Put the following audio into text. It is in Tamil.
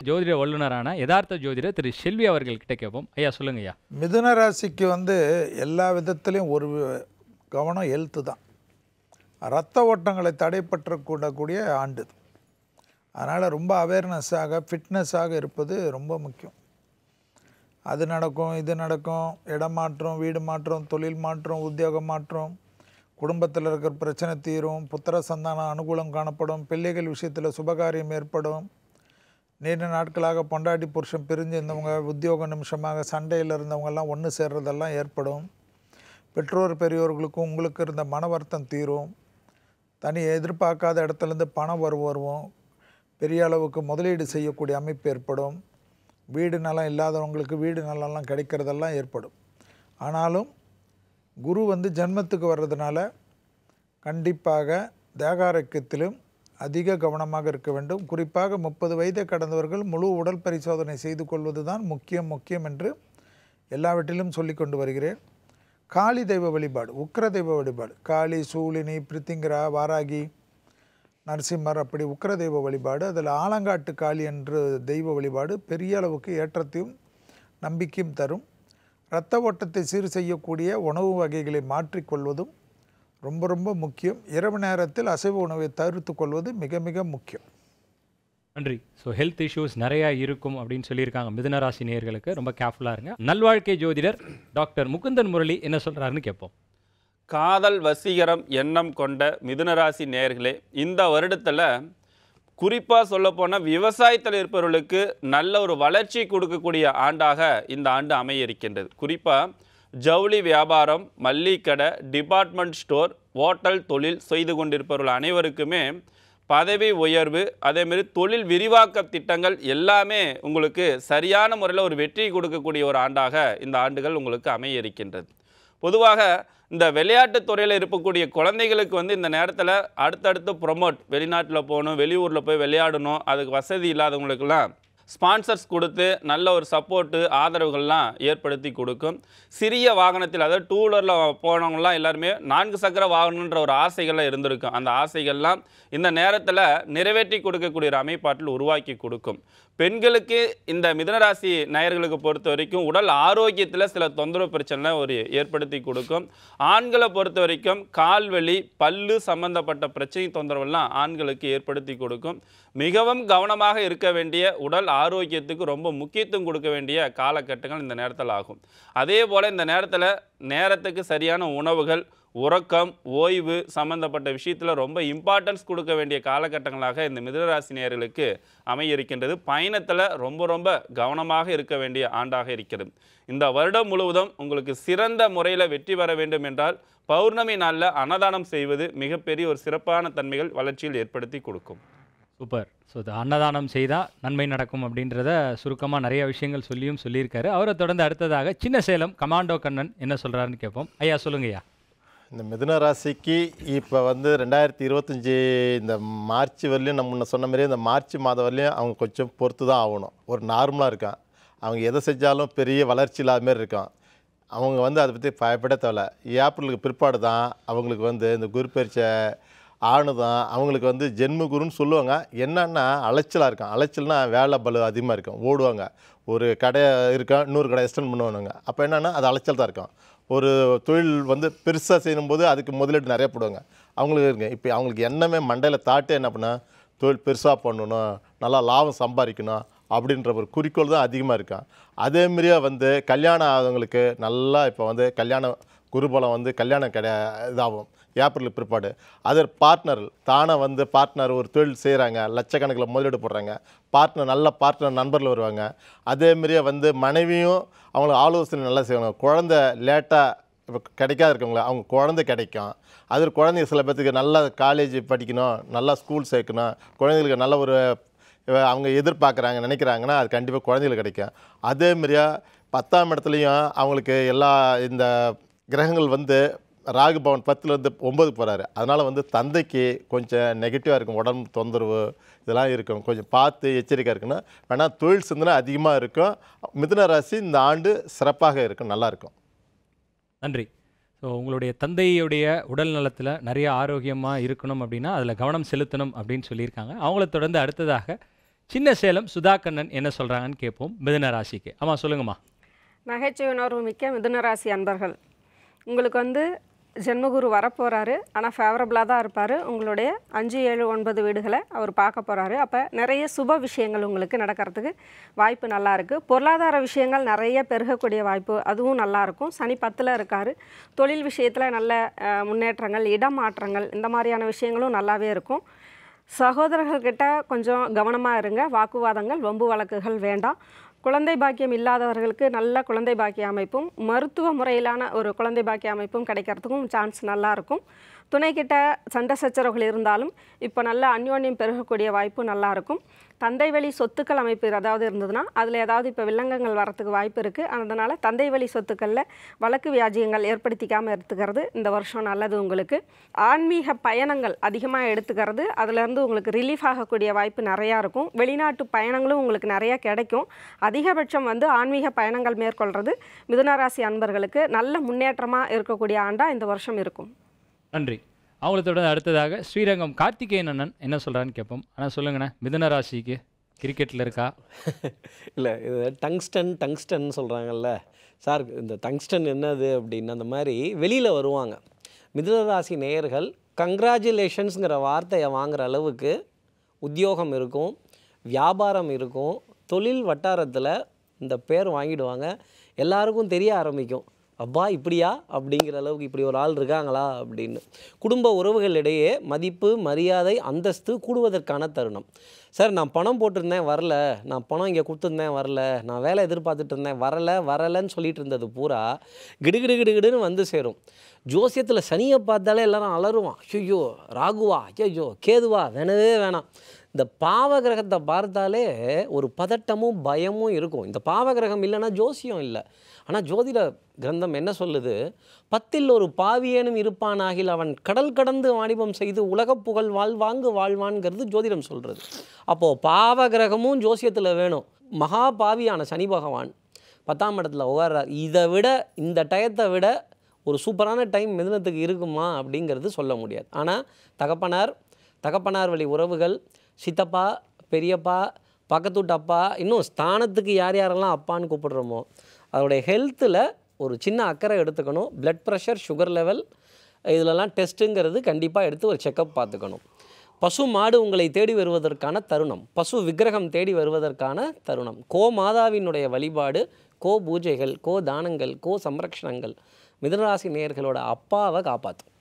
ஜோதிட வல்லுநரான யதார்த்த ஜோதிடர் திரு செல்வி அவர்கள் கிட்ட கேட்போம். ஐயா சொல்லுங்க ஐயா. மிதுன ராசிக்கு எல்லா விதத்திலையும் ஒரு கவனம் ஹெல்த்து தான். இரத்த ஓட்டங்களை தடைப்பற்றக்கூடக்கூடிய ஆண்டு. அதனால் ரொம்ப அவேர்னஸாக ஃபிட்னஸாக இருப்பது ரொம்ப முக்கியம். அது நடக்கும், இது நடக்கும், இடம் மாற்றம், வீடு மாற்றம், தொழில் மாற்றம், உத்தியோக மாற்றம், குடும்பத்தில் இருக்கிற பிரச்சனை தீரும், புத்திர சந்தான அனுகூலம் காணப்படும், பிள்ளைகள் விஷயத்தில் சுபகாரியம் ஏற்படும், நீண்ட நாட்களாக பொண்டாட்டி புருஷன் பிரிஞ்சு இருந்தவங்க உத்தியோக நிமிஷமாக சண்டையில் இருந்தவங்கெல்லாம் ஒன்று சேர்றதெல்லாம் ஏற்படும். பெற்றோர் பெரியோர்களுக்கும் உங்களுக்கு இருந்த மன வருத்தம் தீரும். தனி எதிர்பார்க்காத இடத்துலேருந்து பணம் வருவோம். பெரிய அளவுக்கு முதலீடு செய்யக்கூடிய அமைப்பு ஏற்படும். வீடு நலம் இல்லாதவங்களுக்கு வீடு நலம்லாம் கிடைக்கிறதெல்லாம் ஏற்படும். ஆனாலும் குரு ஜென்மத்துக்கு வர்றதுனால கண்டிப்பாக தேகாரோக்கியத்திலும் அதிக கவனமாக இருக்க வேண்டும். குறிப்பாக 30 வயதை கடந்தவர்கள் முழு உடல் பரிசோதனை செய்து கொள்வது தான் முக்கியம் என்று எல்லாவற்றிலும் சொல்லி கொண்டு வருகிறேன். காளி தெய்வ வழிபாடு, உக்கிர தெய்வ வழிபாடு, காளி, சூலினி, பிரித்திங்கரா, வாராகி, நரசிம்மர், அப்படி உக்கிர தெய்வ வழிபாடு, அதில் ஆலங்காட்டு காளி என்று தெய்வ வழிபாடு பெரிய அளவுக்கு ஏற்றத்தையும் நம்பிக்கையும் தரும். இரத்த ஓட்டத்தை சீர் செய்யக்கூடிய உணவு வகைகளை மாற்றிக்கொள்வதும் ரொம்ப ரொம்ப முக்கியம். இரவு நேரத்தில் அசைவ உணவை தவிர்த்து கொள்வது மிக மிக முக்கியம். நன்றி. ஸோ ஹெல்த் இஷ்யூஸ் நிறையா இருக்கும் அப்படின்னு சொல்லியிருக்காங்க மிதுன ராசி நேயர்களுக்கு. ரொம்ப கேர்ஃபுல்லாக இருங்க. நல்வாழ்க்கை ஜோதிடர் டாக்டர் முகுந்தன் முரளி என்ன சொல்கிறாருன்னு கேட்போம். காதல் வசீகரம் எண்ணம் கொண்ட மிதுனராசி நேயர்களே, இந்த வருடத்தில் குறிப்பாக சொல்லப்போனால் விவசாயத்தில் இருப்பவர்களுக்கு நல்ல ஒரு வளர்ச்சி கொடுக்கக்கூடிய ஆண்டாக இந்த ஆண்டு அமைய இருக்கின்றது. குறிப்பாக ஜவுளி வியாபாரம், மல்லிகடை, டிபார்ட்மெண்ட் ஸ்டோர், ஹோட்டல் தொழில் செய்து கொண்டிருப்பவர்கள் அனைவருக்குமே பதவி உயர்வு, அதேமாரி தொழில் விரிவாக்க திட்டங்கள் எல்லாமே உங்களுக்கு சரியான முறையில் ஒரு வெற்றி கொடுக்கக்கூடிய ஒரு ஆண்டாக இந்த ஆண்டுகள் உங்களுக்கு அமைய இருக்கின்றது. பொதுவாக இந்த விளையாட்டுத் துறையில் இருக்கக்கூடிய குழந்தைகளுக்கு இந்த நேரத்தில் அடுத்தடுத்து ப்ரொமோட், வெளிநாட்டில் போகணும், வெளியூரில் போய் விளையாடணும், அதுக்கு வசதி இல்லாதவங்களுக்கெல்லாம் ஸ்பான்சர்ஸ் கொடுத்து நல்ல ஒரு சப்போர்ட்டு ஆதரவுகள்லாம் ஏற்படுத்தி கொடுக்கும். சிறிய வாகனத்தில், அதாவது 2 வீலரில் போனவங்களாம் எல்லாருமே 4 சக்கர வாகனன்ற ஒரு ஆசைகள்லாம் இருந்திருக்கும். அந்த ஆசைகள்லாம் இந்த நேரத்தில் நிறைவேற்றி கொடுக்கக்கூடிய ஒரு அமைப்பாட்டில் உருவாக்கி கொடுக்கும். பெண்களுக்கு இந்த மிதுனராசி நேயர்களுக்கு பொறுத்த வரைக்கும் உடல் ஆரோக்கியத்தில் சில தொந்தரவு பிரச்சனை ஒரு ஏற்படுத்தி கொடுக்கும். ஆண்களை பொறுத்த வரைக்கும் கால்வலி, பல்லு சம்பந்தப்பட்ட பிரச்சனை தொந்தரவெல்லாம் ஆண்களுக்கு ஏற்படுத்தி கொடுக்கும். மிகவும் கவனமாக இருக்க வேண்டிய, உடல் ஆரோக்கியத்துக்கு ரொம்ப முக்கியத்துவம் கொடுக்க வேண்டிய காலகட்டங்கள் இந்த நேரத்தில் ஆகும். அதே போல் இந்த நேரத்தில் நேரத்துக்கு சரியான உணவுகள், உறக்கம், ஓய்வு சம்பந்தப்பட்ட விஷயத்தில் ரொம்ப இம்பார்ட்டன்ஸ் கொடுக்க வேண்டிய காலகட்டங்களாக இந்த மிதுனராசி நேயர்களுக்கு அமைய இருக்கின்றது. பயணத்தில் ரொம்ப கவனமாக இருக்க வேண்டிய ஆண்டாக இருக்கிறது. இந்த வருடம் முழுவதும் உங்களுக்கு சிறந்த முறையில் வெற்றி பெற வேண்டும் என்றால் பௌர்ணமி நாளில் அன்னதானம் செய்வது மிகப்பெரிய ஒரு சிறப்பான தன்மைகள் வளர்ச்சியில் ஏற்படுத்தி கொடுக்கும். சூப்பர். ஸோ இது அன்னதானம் செய்தால் நன்மை நடக்கும் அப்படின்றத சுருக்கமாக நிறைய விஷயங்கள் சொல்லியிருக்காரு. அவரை தொடர்ந்து அடுத்ததாக சின்ன சேலம் கமாண்டோ கண்ணன் என்ன சொல்கிறாருன்னு கேட்போம். ஐயா சொல்லுங்கய்யா. இந்த மிதுன ராசிக்கு இப்போ 2025 இந்த மார்ச் வரலையும் நம்ம முன்ன சொன்ன மாதிரியே இந்த மார்ச் மாதம் வரலையும் அவங்க கொஞ்சம் பொறுத்து தான் ஆகணும். ஒரு நார்மலாக இருக்கான். அவங்க எதை செஞ்சாலும் பெரிய வளர்ச்சி இல்லாத மாதிரி இருக்கான். அவங்க அதை பற்றி பயப்பட தேவையில்ல. ஏப்ரலுக்கு பிற்பாடு தான் அவங்களுக்கு இந்த குரு பயிற்சியை ஆணு தான் அவங்களுக்கு ஜென்ம குருன்னு சொல்லுவாங்க. என்னன்னா அலைச்சலாக இருக்கான். அலைச்சல்னால் வேலை பலு அதிகமாக இருக்கும். ஓடுவாங்க. ஒரு கடை இருக்கான், இன்னொரு கடை எக்ஸ்டெண்ட் பண்ணுவானுங்க. அப்போ என்னென்னா அது அலைச்சல் தான் இருக்கும். ஒரு தொழில் பெருசாக செய்யும்போது அதுக்கு முதலீடு நிறைய போடுவாங்க. அவங்களுக்கு இருக்குங்க. இப்போ அவங்களுக்கு எண்ணமே மண்டையில் தாட்டு என்ன பண்ணால் தொழில் பெருசாக பண்ணணும், நல்லா லாபம் சம்பாதிக்கணும் அப்படின்ற ஒரு குறிக்கோள் தான் அதிகமாக இருக்கான். அதேமாரியே கல்யாணம் ஆகுறவங்களுக்கு நல்லா இப்போ கல்யாண குருபலம் கல்யாணம் இதாகும் ஏப்ரலுக்கு பிற்பாடு. அது பார்ட்னர் தானே பார்ட்னர் ஒரு தொழில் செய்கிறாங்க, லட்சக்கணக்கில் முதலீடு போடுறாங்க, பார்ட்னர் நல்ல பார்ட்னர் நண்பர்கள் வருவாங்க. அதேமாரியே மனைவியும் அவங்களுக்கு ஆலோசனை நல்லா செய்வாங்க. குழந்தை லேட்டாக இப்போ கிடைக்காது இருக்கவங்கள அவங்க குழந்தை கிடைக்கும். அது குழந்தைங்க சில பேர்த்துக்கு நல்லா காலேஜ் படிக்கணும், நல்லா ஸ்கூல் சேர்க்கணும், குழந்தைங்களுக்கு நல்ல ஒரு அவங்க எதிர்பார்க்குறாங்க நினைக்கிறாங்கன்னா அது கண்டிப்பாக குழந்தைகளுக்கு கிடைக்கும். அதேமாரியா 10ஆம் இடத்துலையும் அவங்களுக்கு எல்லா இந்த கிரகங்கள் ராகு பவன் 10லேருந்து 9 போகிறாரு. அதனால் தந்தைக்கு கொஞ்சம் நெகட்டிவாக இருக்கும், உடம்பு தொந்தரவு இதெல்லாம் இருக்கும். கொஞ்சம் பார்த்து எச்சரிக்கையாக இருக்குன்னா வேணால் தொழில் சிந்தனை அதிகமாக இருக்கும். மிதுன ராசி இந்த ஆண்டு சிறப்பாக இருக்கும், நல்லாயிருக்கும். நன்றி. ஸோ உங்களுடைய தந்தையுடைய உடல் நலத்தில் நிறைய ஆரோக்கியமாக இருக்கணும் அப்படின்னா அதில் கவனம் செலுத்தணும் அப்படின்னு சொல்லியிருக்காங்க. அவங்கள தொடர்ந்து அடுத்ததாக சின்ன சேலம் சுதா கண்ணன் என்ன சொல்கிறாங்கன்னு கேட்போம் மிதுன ராசிக்கு. ஆமாம் சொல்லுங்கம்மா. நகைச்சுவை உணர்வு மிக்க மிதுனராசி அன்பர்கள், உங்களுக்கு வந்து ஜென்மகுரு வரப்போகிறாரு. ஆனால் ஃபேவரபுளாக தான் இருப்பார். உங்களுடைய 5, 7, 9 வீடுகளை அவர் பார்க்க போகிறாரு. அப்போ நிறைய சுப விஷயங்கள் உங்களுக்கு நடக்கிறதுக்கு வாய்ப்பு நல்லா இருக்குது. பொருளாதார விஷயங்கள் நிறைய பெருகக்கூடிய வாய்ப்பு அதுவும் நல்லாயிருக்கும். சனி 10ல் இருக்கார். தொழில் விஷயத்தில் நல்ல முன்னேற்றங்கள், இடமாற்றங்கள், இந்த மாதிரியான விஷயங்களும் நல்லாவே இருக்கும். சகோதரர்கள்கிட்ட கொஞ்சம் கவனமாக இருங்க. வாக்குவாதங்கள், வம்பு வழக்குகள் வேண்டாம். குழந்தை பாக்கியம் இல்லாதவர்களுக்கு நல்ல குழந்தை பாக்கிய அமைப்பும், மருத்துவ முறையிலான ஒரு குழந்தை பாக்கிய அமைப்பும் கிடைக்கிறதுக்கும் சான்ஸ் நல்லாயிருக்கும். துணைக்கிட்ட சண்டை சச்சரவுகள் இருந்தாலும் இப்போ நல்ல அந்யோன்யம் பெருகக்கூடிய வாய்ப்பு நல்லாயிருக்கும். தந்தை வழி சொத்துக்கள் அமைப்பு ஏதாவது இருந்ததுன்னா அதில் ஏதாவது இப்போ வில்லங்கங்கள் வரத்துக்கு வாய்ப்பு இருக்குது. அதனால் தந்தை வழி சொத்துக்களில் வழக்கு வியாஜியங்கள் ஏற்படுத்திக்காமல் எடுத்துக்கிறது இந்த வருஷம் நல்லது. உங்களுக்கு ஆன்மீக பயணங்கள் அதிகமாக எடுத்துக்கிறது, அதுலேருந்து உங்களுக்கு ரிலீஃப் ஆகக்கூடிய வாய்ப்பு நிறையா இருக்கும். வெளிநாட்டு பயணங்களும் உங்களுக்கு நிறையா கிடைக்கும். அதிகபட்சம் வந்து ஆன்மீக பயணங்கள் மேற்கொள்கிறது மிதுனராசி அன்பர்களுக்கு நல்ல முன்னேற்றமாக இருக்கக்கூடிய ஆண்டாக இந்த வருஷம் இருக்கும். நன்றி. அவங்கள தொடர்ந்து அடுத்ததாக ஸ்ரீரங்கம் கார்த்திகேயன் அண்ணன் என்ன சொல்கிறான்னு கேட்போம். ஆனால் சொல்லுங்கண்ணே, மிதுன ராசிக்கு கிரிக்கெட்டில் இருக்கா? இல்லை, இது டங்ஸ்டன் சொல்கிறாங்கல்ல சார். இந்த டங்ஸ்டன் என்னது அப்படின்னு அந்த மாதிரி வெளியில் வருவாங்க. மிதுனராசி நேயர்கள் கங்க்ராச்சுலேஷன்ஸுங்கிற வார்த்தையை வாங்குகிற அளவுக்கு உத்தியோகம் இருக்கும், வியாபாரம் இருக்கும், தொழில் வட்டாரத்தில் இந்த பேர் வாங்கிடுவாங்க. எல்லாருக்கும் தெரிய ஆரம்பிக்கும், அப்பா இப்படியா அப்படிங்கிற அளவுக்கு இப்படி ஒரு ஆள் இருக்காங்களா அப்படின்னு. குடும்ப உறவுகளிடையே மதிப்பு, மரியாதை, அந்தஸ்து கூடுவதற்கான தருணம். சார் நான் பணம் போட்டிருந்தேன் வரல, நான் பணம் இங்கே கொடுத்துருந்தேன் வரல, நான் வேலை எதிர்பார்த்துட்டு இருந்தேன் வரலைன்னு சொல்லிட்டு இருந்தது பூரா கிடுகிடுன்னு வந்து சேரும். ஜோசியத்தில் சனியை பார்த்தாலே எல்லாரும் அலறுவான், ஐயோ ராகுவா, ஐயோ கேதுவா, வேணவே வேணாம். இந்த பாவகிரகத்தை பார்த்தாலே ஒரு பதட்டமும் பயமும் இருக்கும். இந்த பாவகிரகம் இல்லைன்னா ஜோசியம் இல்லை. ஆனால் ஜோதிட கிரந்தம் என்ன சொல்லுது, 10ல் ஒரு பாவியேனும் இருப்பானாகில் அவன் கடல் கடந்து வாணிபம் செய்து உலகப் புகழ் வாழ்வான்ங்கிறது ஜோதிடம் சொல்கிறது. அப்போது பாவகிரகமும் ஜோசியத்தில் வேணும். மகா பாவியான சனி பகவான் 10ஆம் இடத்துல உட்கார்றார். இதை விட, இந்த டயத்தை விட ஒரு சூப்பரான டைம் மிதுனத்துக்கு இருக்குமா அப்படிங்கிறது சொல்ல முடியாது. ஆனால் தகப்பனார் வழி உறவுகள், சித்தப்பா, பெரியப்பா, பக்கத்துட்டு அப்பா, இன்னும் ஸ்தானத்துக்கு யாரெல்லாம் அப்பான்னு கூப்பிடுறோமோ அதோடைய ஹெல்த்தில் ஒரு சின்ன அக்கறை எடுத்துக்கணும். பிளட் ப்ரெஷர், சுகர் லெவல் இதிலெல்லாம் டெஸ்ட்டுங்கிறது கண்டிப்பாக எடுத்து ஒரு செக்கப் பார்த்துக்கணும். பசு மாடு உங்களை தேடி வருவதற்கான தருணம், பசு விக்கிரகம் தேடி வருவதற்கான தருணம். மாதாவினுடைய வழிபாடு, பூஜைகள், தானங்கள், சம்ரக்ஷணங்கள் மிதுனராசி நேயர்களோட அப்பாவை காப்பாற்றும்.